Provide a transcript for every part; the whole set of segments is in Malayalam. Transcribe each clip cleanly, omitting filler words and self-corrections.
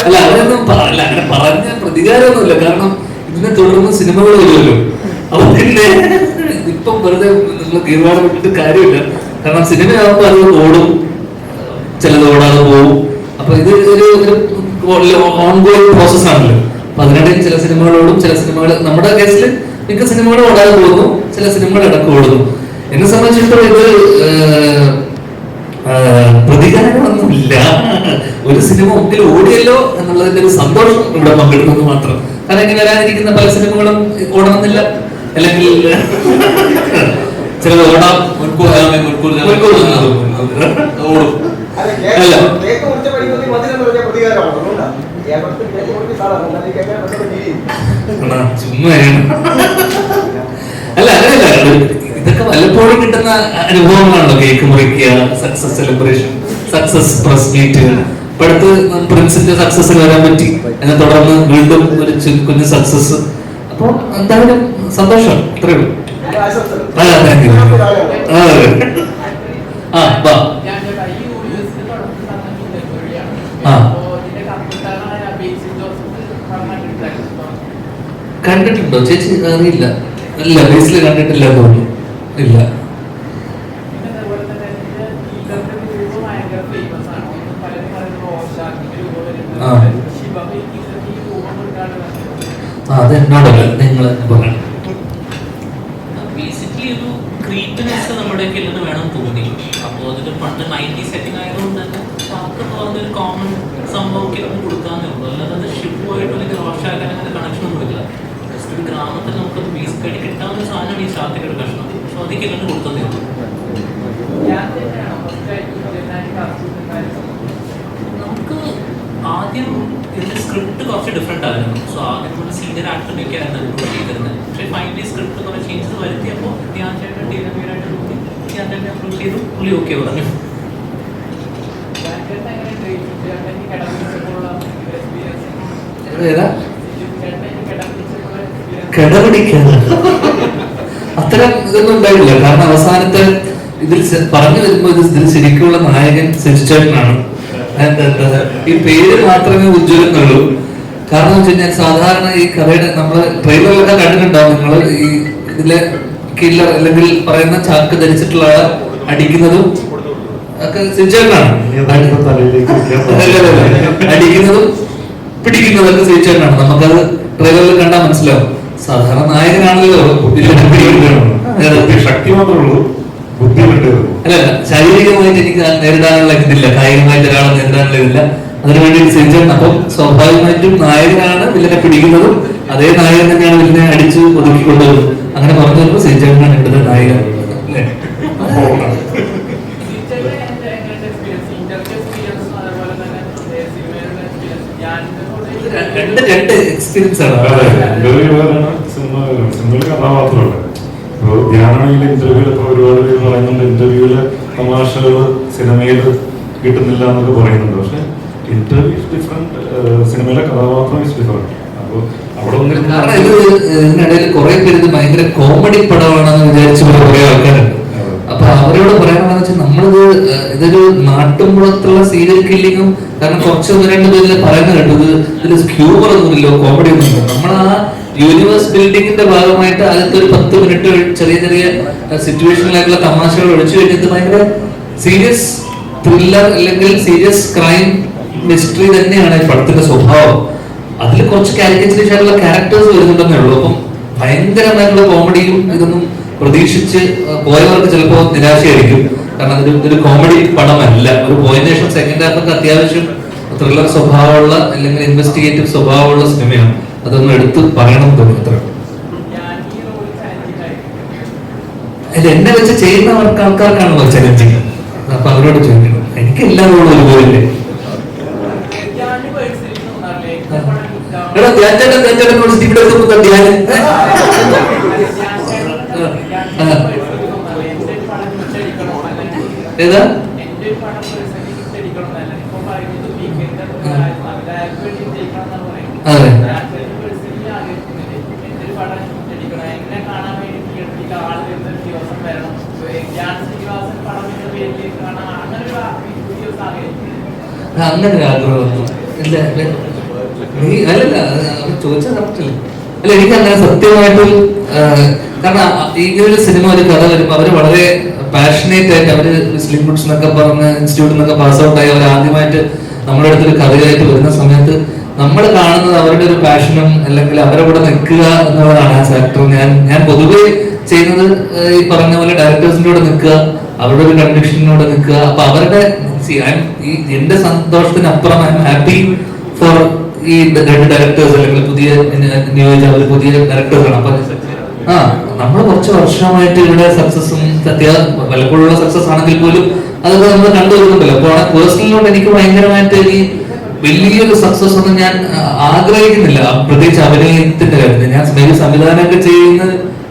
അല്ല അവരൊന്നും അങ്ങനെ പറഞ്ഞ പ്രതികാരമൊന്നുമില്ല. കാരണം ഇതിനെ തുടർന്ന് സിനിമകൾ വരുമല്ലോ. അപ്പൊ പിന്നെ ഇപ്പം വെറുതെ നിങ്ങൾ തീരുമാനം വിട്ടിട്ട് കാര്യമില്ല. കാരണം സിനിമയാകുമ്പോൾ അത് ഓടും, ചിലത് ഓടാതെ പോകും. അപ്പൊ ഇത് ഒരു ഓൺഗോയിങ് പ്രോസസ് ആണല്ലോ. അപ്പൊ അതിനിടയിൽ ചില സിനിമകളോടും ചില സിനിമകൾ, നമ്മുടെ കേസിൽ മിക്ക സിനിമകളും ഓടാതെ പോകുന്നു, ചില സിനിമകൾ ഇടക്ക് ഓടുന്നു. എന്നെ സംബന്ധിച്ചിടത്തോളം ഇത് പ്രതികാരമൊന്നുമില്ല. ഒരു സിനിമ ഒന്നിൽ ഓടിയല്ലോ എന്നുള്ളതിന്റെ ഒരു സന്തോഷം ഇവിടെ പങ്കെടുക്കുന്നു മാത്രം. കാരണം ഇനി വരാനിരിക്കുന്ന പല സിനിമകളും ഓടണമെന്നില്ല, അല്ലെങ്കിൽ ചിലത് ഓടാം, ഓടും. അല്ല ചുമ്മാണ്. അല്ല അങ്ങനെയല്ല, ഇതൊക്കെ വല്ലപ്പോഴും കിട്ടുന്ന അനുഭവങ്ങളാണല്ലോ. കേക്ക് മുറിക്കുക, success celebration, success press meet. ഇപ്പൊ അടുത്ത് പ്രിൻസിന്റെ സക്സസ് വരാൻ പറ്റി, എന്നെ തുടർന്ന് വീണ്ടും ഒരു കുഞ്ഞു സക്സസ്. അപ്പൊ എന്തായാലും സന്തോഷം, അത്രേ ഉള്ളൂ. കണ്ടിട്ടുണ്ടോ ചേച്ചി? അറിയില്ല, ഇല്ല, ബേസിൽ കണ്ടിട്ടില്ല തോന്നുന്നു. ഇല്ല. അതെന്നോടല്ല, നിങ്ങൾ പറയണം. ബേസിക്കലി ഒരു ക്രീപ്പിനെസ് നമ്മുടെ ഇല്ലെന്ന് വേണം തോന്നി. അപ്പോൾ അതിൽ പണ്ട് 90 സെറ്റിംഗ് ആയതുകൊണ്ട് തന്നെ ഷാർക്ക് ഒരു കോമൺ സംഭവം കൊടുക്കാന്നേ ഉള്ളൂ. അല്ലാതെ അത് ഷിപ്പുമായിട്ട് അല്ലെങ്കിൽ റോഷാക്കാൻ അങ്ങനെ കണക്ഷൻ ഒന്നുമില്ല. ജസ്റ്റ് ഒരു ഗ്രാമത്തിൽ നമുക്കത് ബേസിക്കായിട്ട് കിട്ടാവുന്ന സാധനമാണ് ഈ ഷാർക്കിന്റെ ഒരു കഷ്ണം. സോ അതൊക്കെ എല്ലാം കൊടുത്തതേ ഉള്ളൂ. നമുക്ക് ആദ്യം ഇതിന്റെ സ്ക്രിപ്റ്റ് കുറച്ച് ഡിഫറെന്റ് ആയിരുന്നു. സോ ആദ്യം നമ്മുടെ സീനിയർ ആക്ടറിനൊക്കെ ആയിരുന്നു അപ്രോച്ച് ചെയ്തിരുന്നത്. പക്ഷേ ഫൈനലി സ്ക്രിപ്റ്റ് കുറച്ച് ചേഞ്ചസ് വരുത്തിയപ്പോൾ ധ്യാൻ ചേട്ടൻ ടീനമീരായിട്ട് നോക്കി ധ്യാൻ ചേട്ടനെ അപ്രോച്ച് ചെയ്തു. പുള്ളി ഓക്കെ പറഞ്ഞു. അത്തരം ഇതൊന്നും ഉണ്ടായില്ല. കാരണം അവസാനത്തെ ഇതിൽ പറഞ്ഞു വരുമ്പോ ഇതിൽ ശരിക്കുള്ള നായകൻ സിജുചേട്ടനാണ്. ഈ പേര് മാത്രമേ ഉജ്ജ്വലെന്നുള്ളൂ. കാരണം വെച്ച് കഴിഞ്ഞാൽ സാധാരണ ഈ കഥയുടെ നമ്മള് ട്രെയിലറിലൊക്കെ കണ്ടിട്ടുണ്ടാവും. നിങ്ങൾ ഈ ഇതിലെ കില്ലർ അല്ലെങ്കിൽ പറയുന്ന ചാക്ക് ധരിച്ചിട്ടുള്ള ആളെ അടിക്കുന്നതും ഒക്കെ സിജുചേട്ടനാണ്. അടിക്കുന്നതും പിടിക്കുന്നതൊക്കെ സിജുചേട്ടനാണ്. നമുക്കത് ട്രെയിലറിൽ കണ്ടാൽ മനസ്സിലാവും. സാധാരണ നായകനാണല്ലോ ശക്തി മാത്രമേ ഉള്ളൂ, ബുദ്ധി അല്ല, ശാരീരികമായിട്ട് എനിക്ക് നേരിടാനുള്ള ഇതില്ല, കായികമായിട്ട് ഒരാളെ നേരിടാനുള്ള ഇതില്ല. അതിനുവേണ്ടി സിജുചേട്ടൻ. അപ്പം സ്വാഭാവികമായിട്ടും നായകനാണ് വില്ലനെ പിടിക്കുന്നതും അതേ നായകൻ തന്നെയാണ് വില്ലനെ അടിച്ച് ഒതുക്കിക്കൊണ്ടുവരുന്നത്. അങ്ങനെ പറഞ്ഞു വരുമ്പോൾ സിജുചേട്ടനാണ് ഇവിടുത്തെ നായകൻ. രണ്ട് എക്സ്പീരിയൻസ് ആണ്. സിനിമയിൽ കഥാപാത്രമല്ല. ഇപ്പോൾ ധ്യാനാണെങ്കിൽ ഇന്റർവ്യൂവിൽ ഇപ്പോൾ ഒരുപാട് പേര് പറയുന്നുണ്ട്, ഇന്റർവ്യൂവില് തമാശകൾ സിനിമയിൽ കിട്ടുന്നില്ല എന്നൊക്കെ പറയുന്നുണ്ട്. പക്ഷെ ഇന്റർവ്യൂ ഡിഫറെന്റ്, സിനിമയിലെ കഥാപാത്രം ഇസ് ഡിഫറെന്റ്. അപ്പോൾ അവിടെ കാരണം ഇതിനിടയിൽ കുറെ പേര് ഇത് ഭയങ്കര കോമഡി പടമാണെന്ന് വിചാരിച്ചു കുറെ ആൾക്കാരുണ്ട്. അപ്പൊ അവരോട് പറയാനുള്ളത് വെച്ചാൽ നമ്മളിത് ഇതൊരു നാട്ടുമ്പുറത്തുള്ള സീരിയൽ കില്ലിങ്ങും, കാരണം കുറച്ച് ഒന്ന് രണ്ട് പേരിൽ പറയുന്നത് കേട്ടു, ഇതിൽ ഹ്യൂമർ ഒന്നുമില്ലോ, കോമഡി ഒന്നുമില്ല. നമ്മൾ ആ യൂണിവേഴ്സ് ബിൽഡിങ്ങിന്റെ ഭാഗമായിട്ട് ആദ്യത്തെ ഒരു 10 മിനിറ്റ് ചെറിയ ചെറിയ സിറ്റുവേഷനിലായിട്ടുള്ള തമാശകൾ ഒഴിച്ചു കഴിഞ്ഞിട്ട് ഭയങ്കര സീരിയസ് ത്രില്ലർ അല്ലെങ്കിൽ സീരിയസ് ക്രൈം മിസ്റ്ററി തന്നെയാണ് ഈ പടത്തിന്റെ സ്വഭാവം. അതിൽ കുറച്ച് കാരിക്കേച്ചറൈസ് ആയിട്ടുള്ള ക്യാരക്ടേഴ്സ് വരുന്നുണ്ടെന്നേ ഉള്ളൂ. അപ്പം ഭയങ്കരമായിട്ടുള്ള കോമഡിയും ഇതൊന്നും പ്രതീക്ഷിച്ച് പോയവർക്ക് ചിലപ്പോൾ നിരാശയായിരിക്കും. കാരണം ഇതൊരു കോമഡി പടമല്ല. ഒരു പോയതിനു ശേഷം സെക്കൻഡ് ഹാഫൊക്കെ അത്യാവശ്യം ത്രില്ലർ സ്വഭാവമുള്ള അല്ലെങ്കിൽ ഇൻവെസ്റ്റിഗേറ്റീവ് സ്വഭാവമുള്ള സിനിമയാണ്. അതൊന്ന് എടുത്ത് പറയണം തോന്നി. അത്ര അല്ല, എന്നെ വെച്ച് ചെയ്യുന്നവർക്ക് ആൾക്കാർക്കാണല്ലോ ചലഞ്ചിങ്. അപ്പൊ അവരോട് ചോദിക്കണം. എനിക്ക് എല്ലാ റോളും ഒരുപോലെ. എടാ ധ്യാൻ ചേട്ടൻ ഇവിടെ ധ്യാൻ ഏതാ അതെ അങ്ങനെ ഒരു ആഗ്രഹമൊന്നും ഇല്ല. അല്ലല്ല ചോദിച്ചാൽ കറക്റ്റല്ല. അല്ല എനിക്ക് അങ്ങനെ സത്യമായിട്ടും കാരണം ഇങ്ങനൊരു സിനിമ ഒരു കഥ വരുമ്പോൾ അവര് വളരെ പാഷനേറ്റ് ആയിട്ട് അവര് സ്ലിം ഫുഡ്സ് എന്നൊക്കെ പറഞ്ഞ ഇൻസ്റ്റിറ്റ്യൂട്ടിൽ നിന്നൊക്കെ പാസ് ഔട്ട് ആയി അവർ ആദ്യമായിട്ട് നമ്മുടെ അടുത്തൊരു കഥയായിട്ട് വരുന്ന സമയത്ത് നമ്മൾ കാണുന്നത് അവരുടെ ഒരു പാഷനും അല്ലെങ്കിൽ അവരുടെ കൂടെ നിൽക്കുക എന്നുള്ളതാണ് ആസ് ആക്ടർ. ഞാൻ പൊതുവെ ചെയ്യുന്നത് ഈ പറഞ്ഞ പോലെ ഡയറക്ടേഴ്സിന്റെ കൂടെ നിൽക്കുക, അവരുടെ ഒരു കണ്ടീഷനോട് നിൽക്കുക. അപ്പൊ അവരുടെ ഈ എന്റെ സന്തോഷത്തിനപ്പുറം ഐ എം ഹാപ്പി ഫോർ ഈ രണ്ട് ഡയറക്ടേഴ്സ് അല്ലെങ്കിൽ പുതിയ നിയോജക പുതിയ ഡയറക്ടേഴ്സാണ്. അപ്പൊ നമ്മൾ കുറച്ച് വർഷമായിട്ട് ഇവിടെ സക്സസും പലപ്പോഴുള്ള സക്സസ് ആണെങ്കിൽ പോലും അതൊക്കെ നമ്മൾ കണ്ടുവരുന്നുണ്ടല്ലോ. അപ്പോൾ പേഴ്സണലിനോട് എനിക്ക് ഭയങ്കരമായിട്ട് ഈ വലിയൊരു സക്സസ് ഒന്നും ഞാൻ ആഗ്രഹിക്കുന്നില്ല, പ്രത്യേകിച്ച് അഭിനയത്തിന്റെ കാര്യത്തിൽ. ഞാൻ സംവിധാനമൊക്കെ ചെയ്യുന്ന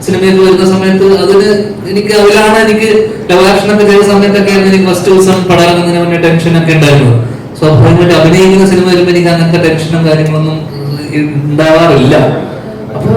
സിനിമയൊക്കെ വരുന്ന സമയത്ത് അതിന് എനിക്ക് അതിലാണ് എനിക്ക് ലവാക്ഷനൊക്കെ ചെയ്ത സമയത്തൊക്കെ എനിക്ക് ഫസ്റ്റ് ദിവസം പടം ഇറങ്ങുന്നതിന് മുന്നേ ടെൻഷനൊക്കെ ഉണ്ടായിരുന്നു. സ്വാഭാവികമായിട്ട് അഭിനയിക്കുന്ന സിനിമ വരുമ്പോൾ എനിക്ക് അങ്ങനത്തെ ടെൻഷനും കാര്യങ്ങളൊന്നും ഉണ്ടാവാറില്ല. അപ്പൊ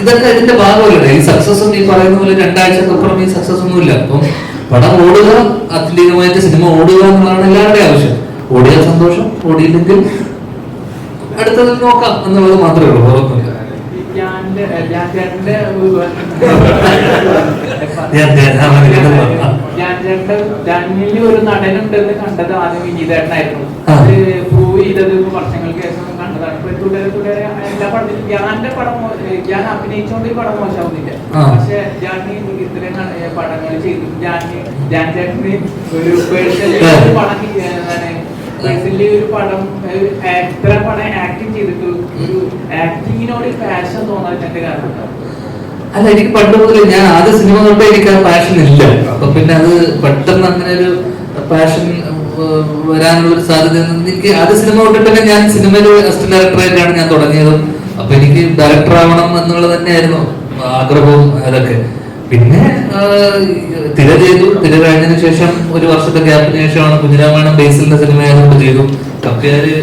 ഇതൊക്കെ ഇതിന്റെ ഭാഗമല്ലേ ഈ സക്സസും. ഈ പറയുന്ന പോലെ 2 ആഴ്ചക്കപ്പുറം ഈ സക്സസ് ഒന്നും ഇല്ല. അപ്പം പടം ഓടുക, അത്ലീകമായിട്ട് സിനിമ ഓടുക എന്നുള്ളതാണ് എല്ലാവരുടെയും ആവശ്യം. ഓടിയാൽ സന്തോഷം, ഓടിയില്ലെങ്കിൽ അടുത്തത് നോക്കാം എന്നുള്ളത് മാത്രമേ ഉള്ളൂ, ഓർമ്മയില്ല. ഒരു നടനുണ്ടെന്ന് കണ്ടത് ആദ്യം വിനീതേട്ടനായിരുന്നു. അത് പ്രൂവ് ചെയ്തത് വർഷങ്ങൾക്ക് ശേഷം കണ്ടതാണ്. തുടരെ എല്ലാ പടത്തിലും ഞാന്റെ പടം ഞാൻ അഭിനയിച്ചുകൊണ്ട് ഈ പടം മോശമാവുന്നില്ല. പക്ഷെ ഞാൻ ഇത്രയും പടങ്ങൾ ചെയ്തു. ഞാൻ ചേട്ടന് ഒരു പേഴ്സണലി പടം പേഴ്സണലി ഒരു പടം എത്ര പടം ആക്ടിങ് ചെയ്തിട്ട് ഒരു ആക്ടിങ്ങിനോട് പാഷൻ തോന്നാൻ കാരണം അല്ല, എനിക്ക് പണ്ട് മുതൽ ഞാൻ ആദ്യ സിനിമ തൊട്ടേ എനിക്ക് ആ പാഷൻ ഇല്ല. അപ്പൊ പിന്നെ അത് പെട്ടെന്ന് അങ്ങനെ ഒരു പാഷൻ വരാനുള്ള ഒരു സാധ്യത എനിക്ക് ആദ്യ സിനിമ തൊട്ടിട്ട് തന്നെ ഞാൻ സിനിമയിൽ അസിസ്റ്റന്റ് ഡയറക്ടറായിട്ടാണ് ഞാൻ തുടങ്ങിയത്. അപ്പൊ എനിക്ക് ഡയറക്ടർ ആവണം എന്നുള്ളത് തന്നെയായിരുന്നു ആഗ്രഹവും അതൊക്കെ. പിന്നെ തിര ചെയ്തു. തിര കഴിഞ്ഞതിന് ശേഷം ഒരു വർഷത്തെ ഗ്യാപ്പിന് ശേഷമാണ് കുഞ്ഞിരാമായണം ബേസിലിന്റെ സിനിമയായതുകൊണ്ട് ചെയ്തു. കപ്പ്യാര്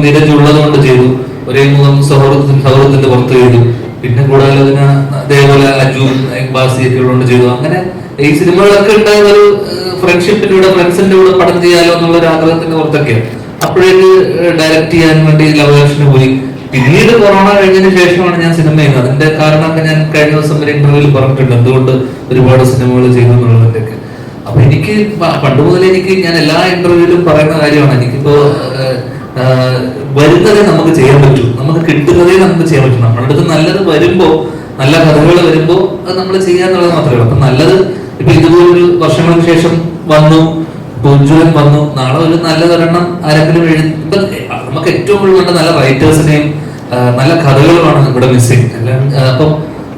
നീരജ് ഉള്ളത് കൊണ്ട് ചെയ്തു. ഒരേ മുഖം സൗഹൃദത്തിന്റെ പുറത്ത് ചെയ്തു. പിന്നെ കൂടാതെ അതിന് അതേപോലെ അജു ബാസിയൊക്കെ ഉള്ളതുകൊണ്ട് ചെയ്തു. അങ്ങനെ ഈ സിനിമകളൊക്കെ ഉണ്ടായത് ഒരു ഫ്രണ്ട്ഷിപ്പിന്റെ കൂടെ ഫ്രണ്ട്സിന്റെ കൂടെ പടം ചെയ്യാലോ എന്നുള്ള ഒരു ആഗ്രഹത്തിന്റെ പുറത്തൊക്കെയാണ്. അപ്പോഴേക്ക് ഡയറക്ട് ചെയ്യാൻ വേണ്ടി ലവകാശന് പോയി. പിന്നീട് കൊറോണ കഴിഞ്ഞതിന് ശേഷമാണ് ഞാൻ സിനിമ ചെയ്യുന്നത്. അതിന്റെ കാരണമൊക്കെ ഞാൻ കഴിഞ്ഞ ദിവസം ഒരു ഇന്റർവ്യൂവിൽ പറഞ്ഞിട്ടുണ്ട്, എന്തുകൊണ്ട് ഒരുപാട് സിനിമകൾ ചെയ്തു എന്നുള്ളതിന്റെയൊക്കെ. അപ്പൊ എനിക്ക് പണ്ട് മുതലേ ഞാൻ എല്ലാ ഇന്റർവ്യൂവിലും പറയുന്ന കാര്യമാണ്, എനിക്കിപ്പോ വരുന്നതേ നമുക്ക് ചെയ്യാൻ പറ്റൂ, നമുക്ക് കിട്ടുന്നതേ നമുക്ക് ചെയ്യാൻ പറ്റും. നമ്മുടെ അടുത്ത് നല്ലത് വരുമ്പോ, നല്ല കഥകൾ വരുമ്പോ അത് നമ്മൾ ചെയ്യാന്നുള്ളത് മാത്രമേ ഉള്ളൂ. അപ്പൊ നല്ലത് ഇപ്പൊ ഇതുപോലൊരു വർഷങ്ങൾക്ക് ശേഷം വന്നു, ഉജ്ജ്വലൻ വന്നു, നാളെ ഒരു നല്ലതൊരെണ്ണം ആരെങ്കിലും ഇപ്പൊ നമുക്ക് ഏറ്റവും കൂടുതൽ നല്ല റൈറ്റേഴ്സിനെയും നല്ല കഥകളുമാണ് ഇവിടെ മിസ്സിങ്. അപ്പം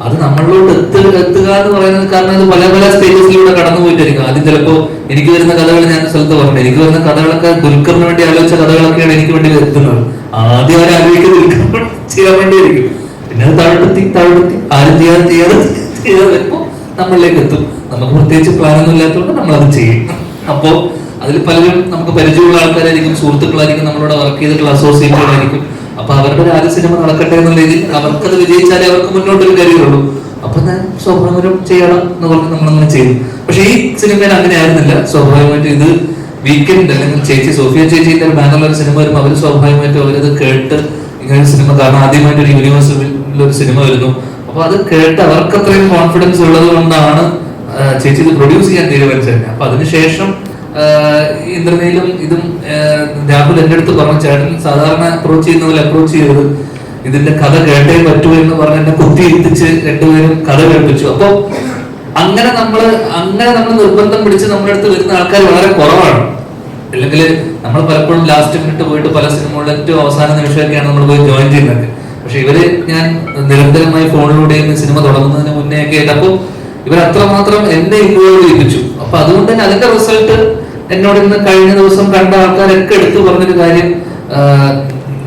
അത് നമ്മളിലോട്ട് എത്തുക എന്ന് പറയുന്നത് കാരണം ഇത് പല പല സ്റ്റേജസിലൂടെ കടന്നു പോയിട്ടായിരിക്കും. ആദ്യം ചിലപ്പോ എനിക്ക് വരുന്ന കഥകൾ ഞാൻ സ്ഥലത്ത് പറഞ്ഞു, എനിക്ക് വരുന്ന കഥകളൊക്കെ ദുൽഖറിന് വേണ്ടി ആലോചിച്ച കഥകളൊക്കെയാണ് എനിക്ക് വേണ്ടി എത്തുന്നത്. ആദ്യം അവർ ആലോചിക്കുന്നത് ദുൽഖർ ചെയ്യാൻ വേണ്ടിയായിരിക്കും. പിന്നെ അത് താഴ്ത്തി ആരും ചെയ്യാതെ വരുമ്പോ നമ്മളിലേക്ക് എത്തും. നമുക്ക് പ്രത്യേകിച്ച് പ്ലാനൊന്നും ഇല്ലാത്തതുകൊണ്ട് നമ്മളത് ചെയ്യും. അപ്പോ അതിൽ പലരും നമുക്ക് പരിചയമുള്ള ആൾക്കാരായിരിക്കും, സുഹൃത്തുക്കളായിരിക്കും, നമ്മളോട് വർക്ക് ചെയ്തിട്ടുള്ള അസോസിയേറ്റുകളായിരിക്കും. അപ്പൊ അവരുടെ ഒരു ആദ്യ സിനിമ നടക്കട്ടെ എന്നുള്ള രീതിയിൽ അവർക്കത് വിജയിച്ചാലേ അവർക്ക് മുന്നോട്ടൊരു കരിയറുള്ളൂ. അപ്പൊ ഞാൻ സ്വാഭാവികം ചെയ്യണം എന്ന് പറഞ്ഞ് നമ്മളങ്ങനെ ചെയ്തു. പക്ഷെ ഈ സിനിമയിൽ അങ്ങനെ ആയിരുന്നില്ല. സ്വാഭാവികമായിട്ട് ഇത് വീക്കെൻഡ് അല്ലെങ്കിൽ ചേച്ചി സോഫിയ ചേച്ചിന്റെ ബാനറിൽ ഒരു സിനിമ വരുമ്പോൾ അവർ സ്വാഭാവികമായിട്ടും അവരത് കേട്ട് ഇങ്ങനെ ഒരു സിനിമ, കാരണം ആദ്യമായിട്ട് ഒരു യൂണിവേഴ്സിറ്റിയിൽ ഒരു സിനിമ വരുന്നു. അപ്പൊ അത് കേട്ട് അവർക്ക് അത്രയും കോൺഫിഡൻസ് ഉള്ളത് കൊണ്ടാണ് ചേച്ചി ഇത് പ്രൊഡ്യൂസ് ചെയ്യാൻ തീരുമാനിച്ചത്. അപ്പൊ അതിനുശേഷം ഇന്ദ്രനീലും ഇതും രാഹുൽ എന്റെ അടുത്ത് പറഞ്ഞു, ചേട്ടൻ സാധാരണ അപ്രോച്ച് ചെയ്യുന്ന പോലെ അപ്രോച്ച് ചെയ്തത്, ഇതിന്റെ കഥ കേട്ടേ പറ്റൂ എന്ന് പറഞ്ഞ് എന്നെ കുത്തിയിരുത്തിച്ച് രണ്ടുപേരും കഥ കേൾപ്പിച്ചു. അപ്പൊ അങ്ങനെ നമ്മൾ നിർബന്ധം പിടിച്ച് നമ്മുടെ അടുത്ത് വരുന്ന ആൾക്കാർ വളരെ കുറവാണ്. അല്ലെങ്കിൽ നമ്മൾ പലപ്പോഴും ലാസ്റ്റ് മിനിറ്റ് പോയിട്ട് പല സിനിമകളുടെ ഏറ്റവും അവസാന നിമിഷമൊക്കെയാണ് നമ്മൾ പോയി ജോയിൻ ചെയ്യുന്നത്. പക്ഷെ ഇവര് ഞാൻ നിരന്തരമായി ഫോണിലൂടെയും സിനിമ തുടങ്ങുന്നതിന് മുന്നേ ഒക്കെ ആയിട്ട് അപ്പൊ ഇവർ അത്രമാത്രം എന്നെ ഇൻവോൾവ് ചെയ്യിപ്പിച്ചു. അപ്പൊ അതുകൊണ്ട് തന്നെ അതിന്റെ റിസൾട്ട് എന്നോട് ഇന്ന് കഴിഞ്ഞ ദിവസം കണ്ട ആൾക്കാരൊക്കെ എടുത്തു പറഞ്ഞൊരു കാര്യം,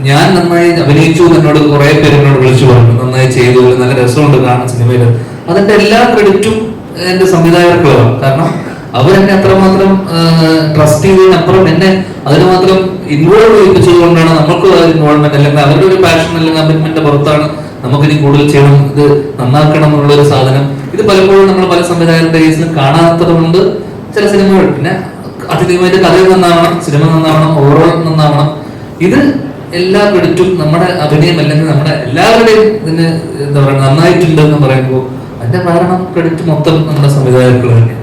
ഞാൻ നന്നായി അഭിനയിച്ചു എന്നോട് കുറെ പേര് എന്നോട് വിളിച്ചു പറഞ്ഞു, നന്നായി ചെയ്തു, നല്ല രസമുണ്ട് കാണാൻ സിനിമയിൽ. അതിന്റെ എല്ലാ ക്രെഡിറ്റും എന്റെ സംവിധായകർക്കുള്ളതാണ്. കാരണം അവരെന്നെ അത്രമാത്രം ട്രസ്റ്റ് ചെയ്തതിനപ്പുറം എന്നെ അതിന് മാത്രം ഇൻവോൾവ് ചെയ്യിപ്പിച്ചത് കൊണ്ടാണ് നമുക്ക് ആ ഇൻവോൾവ്മെന്റ് അല്ലെങ്കിൽ അവരുടെ ഒരു പാഷൻ അല്ലെങ്കിൽ കമ്മിറ്റ്മെന്റ് പുറത്താണ് നമുക്കിനി കൂടുതൽ ചെയ്യണം, ഇത് നന്നാക്കണം എന്നുള്ള ഒരു സാധനം. ഇത് പലപ്പോഴും നമ്മൾ പല സംവിധായകരുടെ കേസിലും കാണാത്തത് കൊണ്ട് ചില സിനിമകൾ, പിന്നെ അതിനുവേണ്ടി കഥ നന്നാവണം, സിനിമ നന്നാവണം, ഓവറോൾ നന്നാവണം. ഇത് എല്ലാ ക്രെഡിറ്റും നമ്മുടെ അഭിനയം അല്ലെങ്കിൽ നമ്മുടെ എല്ലാവരുടെയും ഇതിന് എന്താ പറയുക നന്നായിട്ടുണ്ട് എന്ന് പറയുമ്പോൾ അതിന്റെ കാരണം ക്രെഡിറ്റ് മൊത്തം നമ്മുടെ സംവിധായകർക്ക് തന്നെ.